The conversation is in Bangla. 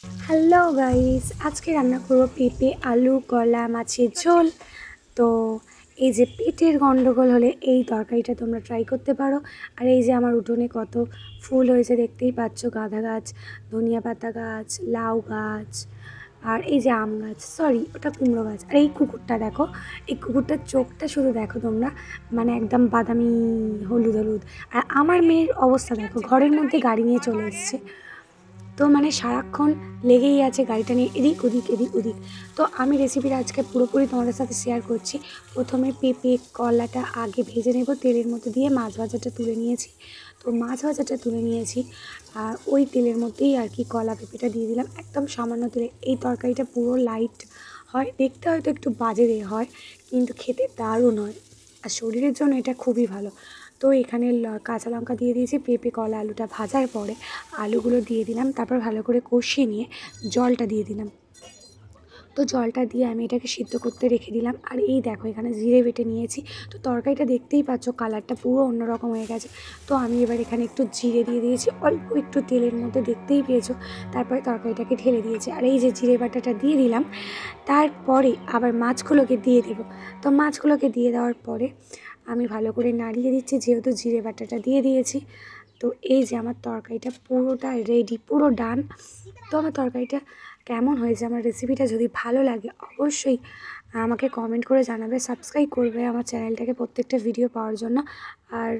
হ্যালো গাইস, আজকে রান্না করব পেঁপে আলু কলা মাছের ঝোল। তো এই যে পেটের গন্ডগোল হলে এই তরকারিটা তোমরা ট্রাই করতে পারো। আর এই যে আমার উঠোনে কত ফুল হয়েছে দেখতেই পাচ্ছ, গাঁদা গাছ, ধনিয়া পাতা গাছ, লাউ গাছ, আর এই যে আম গাছ, সরি ওটা কুমড়ো গাছ। আর এই কুকুরটা দেখো, এই কুকুরটার চোখটা শুধু দেখো তোমরা, মানে একদম বাদামি হলুদ হলুদ। আর আমার মেয়ের অবস্থা দেখো, ঘরের মধ্যে গাড়ি নিয়ে চলে এসছে। তো মানে সারাক্ষণ লেগেই আছে গাড়িটা নিয়ে, এদিক ওদিক এদিক ওদিক। তো আমি রেসিপিটা আজকে পুরোপুরি তোমাদের সাথে শেয়ার করছি। প্রথমে পেঁপে কলাটা আগে ভেজে নেব তেলের মধ্যে দিয়ে, মাছ ভাজাটা তুলে নিয়েছি। তো মাছ ভাজাটা তুলে নিয়েছি আর ওই তেলের মধ্যেই আর কি কলা পেঁপেটা দিয়ে দিলাম একদম সামান্য তেলে। এই তরকারিটা পুরো লাইট হয়, দেখতে হয়তো একটু বাজে হয়, কিন্তু খেতে দারুণ হয় আর শরীরের জন্য এটা খুবই ভালো। তো এখানে কাঁচা লঙ্কা দিয়ে দিয়েছি। পেঁপে কলা আলুটা ভাজার পরে আলুগুলো দিয়ে দিলাম, তারপর ভালো করে কষিয়ে নিয়ে জলটা দিয়ে দিলাম। তো জলটা দিয়ে আমি এটাকে সিদ্ধ করতে রেখে দিলাম। আর এই দেখো এখানে জিরে বেটে নিয়েছি। তো তরকারিটা দেখতেই পাচ্ছ কালারটা পুরো অন্যরকম হয়ে গেছে। তো আমি এবার এখানে একটু জিরে দিয়ে দিয়েছি অল্প একটু তেলের মধ্যে, দেখতেই পেয়েছো। তারপরে তরকারিটাকে ঢেলে দিয়েছি আর এই যে জিরে বাটাটা দিয়ে দিলাম। তারপরে আবার মাছগুলোকে দিয়ে দেবো। তো মাছগুলোকে দিয়ে দেওয়ার পরে আমি ভালো করে নাড়িয়ে দিচ্ছি, যেহেতু জিরে বাটাটা দিয়ে দিয়েছি। তো এই যে আমার তরকারিটা পুরোটা রেডি, পুরো ডান। তো আমার তরকারিটা কেমন হয়েছে, আমার রেসিপিটা যদি ভালো লাগে অবশ্যই আমাকে কমেন্ট করে জানাবে, সাবস্ক্রাইব করবে আমার চ্যানেলটাকে প্রত্যেকটা ভিডিও পাওয়ার জন্য। আর